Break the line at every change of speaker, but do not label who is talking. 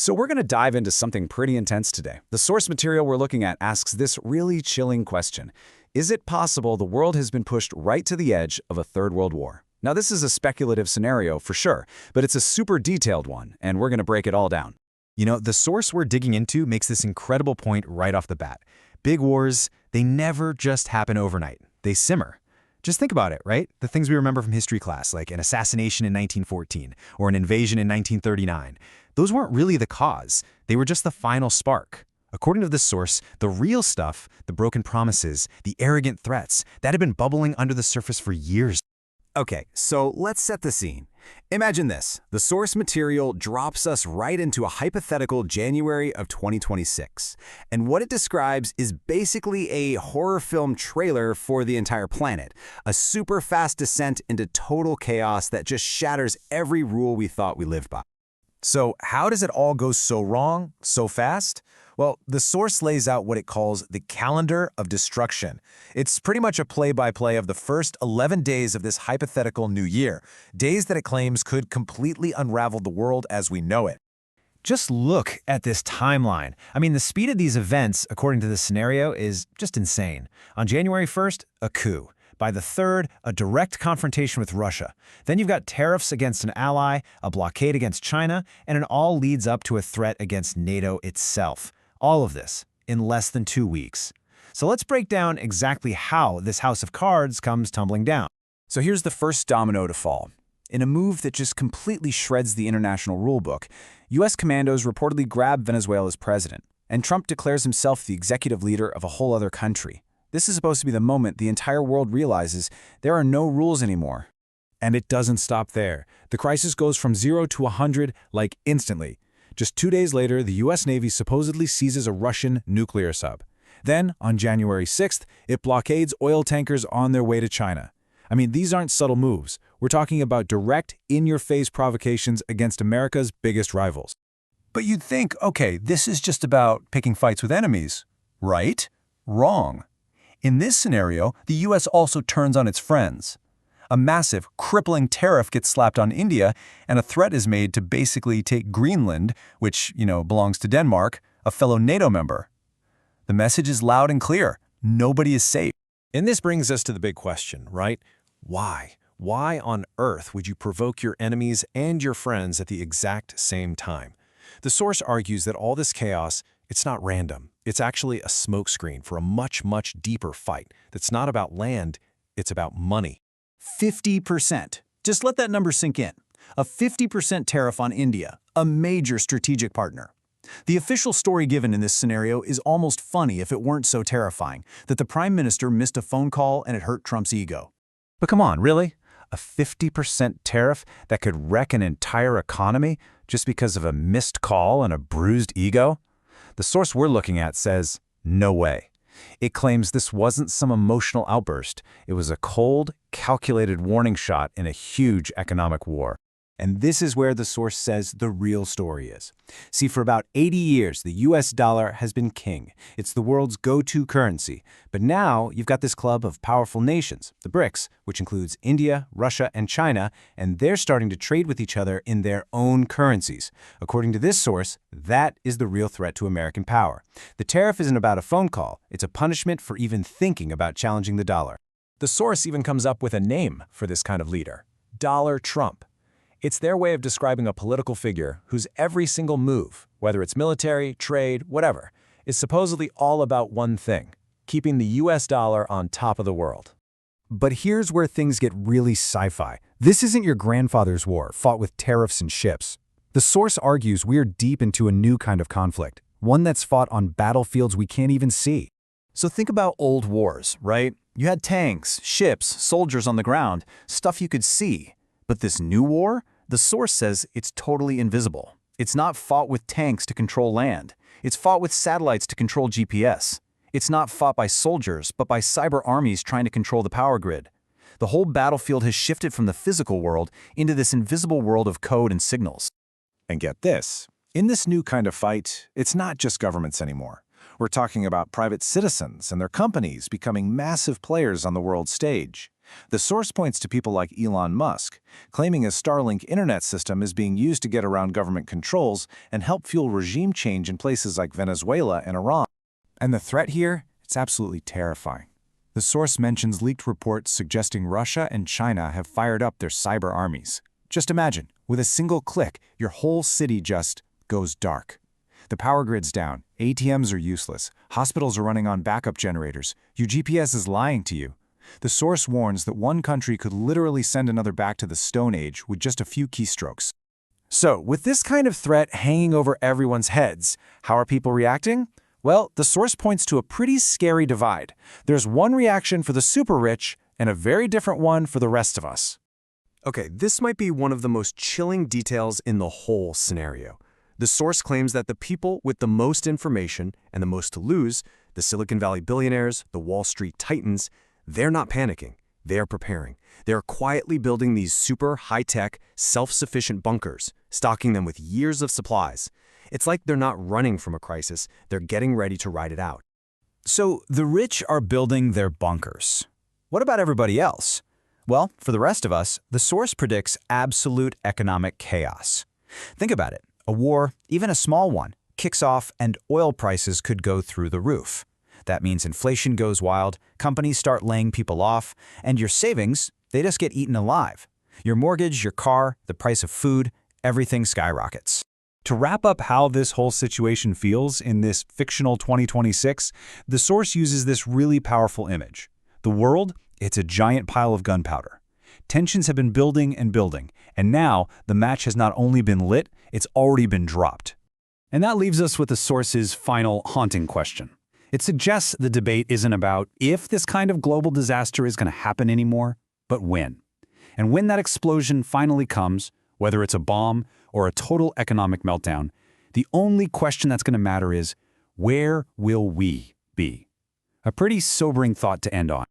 So we're going to dive into something pretty intense today. The source material we're looking at asks this really chilling question. Is it possible the world has been pushed right to the edge of a third world war? Now, this is a speculative scenario for sure, but it's a super detailed one, and we're going to break it all down.
You know, the source we're digging into makes this incredible point right off the bat. Big wars, they never just happen overnight. They simmer. Just think about it, right? The things we remember from history class, like an assassination in 1914 or an invasion in 1939, those weren't really the cause. They were just the final spark. According to this source, the real stuff, the broken promises, the arrogant threats, that had been bubbling under the surface for years.
Okay, so let's set the scene. Imagine this. The source material drops us right into a hypothetical January of 2026. And what it describes is basically a horror film trailer for the entire planet. A super fast descent into total chaos that just shatters every rule we thought we lived by.
So how does it all go so wrong, so fast? Well, the source lays out what it calls the calendar of destruction. It's pretty much a play-by-play of the first 11 days of this hypothetical new year, days that it claims could completely unravel the world as we know it. Just look at this timeline. I mean, the speed of these events, according to this scenario, is just insane. On January 1st, a coup. By the 3rd, a direct confrontation with Russia. Then you've got tariffs against an ally, a blockade against China, and it all leads up to a threat against NATO itself. All of this in less than 2 weeks. So let's break down exactly how this house of cards comes tumbling down.
So here's the first domino to fall. In a move that just completely shreds the international rulebook, U.S. commandos reportedly grab Venezuela's president, and Trump declares himself the executive leader of a whole other country. This is supposed to be the moment the entire world realizes there are no rules anymore. And it doesn't stop there. The crisis goes from 0 to 100 like instantly. Just 2 days later, the U.S. Navy supposedly seizes a Russian nuclear sub. Then, on January 6th, it blockades oil tankers on their way to China. I mean, these aren't subtle moves. We're talking about direct, in-your-face provocations against America's biggest rivals.
But you'd think, okay, this is just about picking fights with enemies, right? Wrong. In this scenario, the U.S. also turns on its friends. A massive, crippling tariff gets slapped on India, and a threat is made to basically take Greenland, which, belongs to Denmark, a fellow NATO member. The message is loud and clear. Nobody is safe.
And this brings us to the big question, right? Why? Why on earth would you provoke your enemies and your friends at the exact same time? The source argues that all this chaos, it's not random. It's actually a smokescreen for a much, much deeper fight that's not about land, it's about money.
50%. Just let that number sink in. A 50% tariff on India, a major strategic partner. The official story given in this scenario is almost funny if it weren't so terrifying that the Prime Minister missed a phone call and it hurt Trump's ego.
But come on, really? A 50% tariff that could wreck an entire economy just because of a missed call and a bruised ego? The source we're looking at says, no way. It claims this wasn't some emotional outburst. It was a cold, calculated warning shot in a huge economic war.
And this is where the source says the real story is. See, for about 80 years, the US dollar has been king. It's the world's go-to currency. But now you've got this club of powerful nations, the BRICS, which includes India, Russia, and China, and they're starting to trade with each other in their own currencies. According to this source, that is the real threat to American power. The tariff isn't about a phone call. It's a punishment for even thinking about challenging the dollar.
The source even comes up with a name for this kind of leader, Dollar Trump. It's their way of describing a political figure whose every single move, whether it's military, trade, whatever, is supposedly all about one thing, keeping the US dollar on top of the world.
But here's where things get really sci-fi. This isn't your grandfather's war, fought with tariffs and ships. The source argues we're deep into a new kind of conflict, one that's fought on battlefields we can't even see.
So think about old wars, right? You had tanks, ships, soldiers on the ground, stuff you could see. But this new war? The source says it's totally invisible. It's not fought with tanks to control land. It's fought with satellites to control GPS. It's not fought by soldiers, but by cyber armies trying to control the power grid. The whole battlefield has shifted from the physical world into this invisible world of code and signals.
And get this, in this new kind of fight, it's not just governments anymore. We're talking about private citizens and their companies becoming massive players on the world stage.
The source points to people like Elon Musk, claiming his Starlink internet system is being used to get around government controls and help fuel regime change in places like Venezuela and Iran.
And the threat here? It's absolutely terrifying. The source mentions leaked reports suggesting Russia and China have fired up their cyber armies. Just imagine, with a single click, your whole city just goes dark. The power grid's down, ATMs are useless, hospitals are running on backup generators, your GPS is lying to you. The source warns that one country could literally send another back to the Stone Age with just a few keystrokes. So, with this kind of threat hanging over everyone's heads, how are people reacting? Well, the source points to a pretty scary divide. There's one reaction for the super rich and a very different one for the rest of us.
Okay, this might be one of the most chilling details in the whole scenario. The source claims that the people with the most information and the most to lose, the Silicon Valley billionaires, the Wall Street titans, they're not panicking. They are preparing. They are quietly building these super high-tech, self-sufficient bunkers, stocking them with years of supplies. It's like they're not running from a crisis, they're getting ready to ride it out.
So, the rich are building their bunkers. What about everybody else? Well, for the rest of us, the source predicts absolute economic chaos. Think about it. A war, even a small one, kicks off and oil prices could go through the roof. That means inflation goes wild, companies start laying people off, and your savings, they just get eaten alive. Your mortgage, your car, the price of food, everything skyrockets.
To wrap up how this whole situation feels in this fictional 2026, the source uses this really powerful image. The world, it's a giant pile of gunpowder. Tensions have been building and building, and now the match has not only been lit, it's already been dropped. And that leaves us with the source's final haunting question. It suggests the debate isn't about if this kind of global disaster is going to happen anymore, but when. And when that explosion finally comes, whether it's a bomb or a total economic meltdown, the only question that's going to matter is, where will we be? A pretty sobering thought to end on.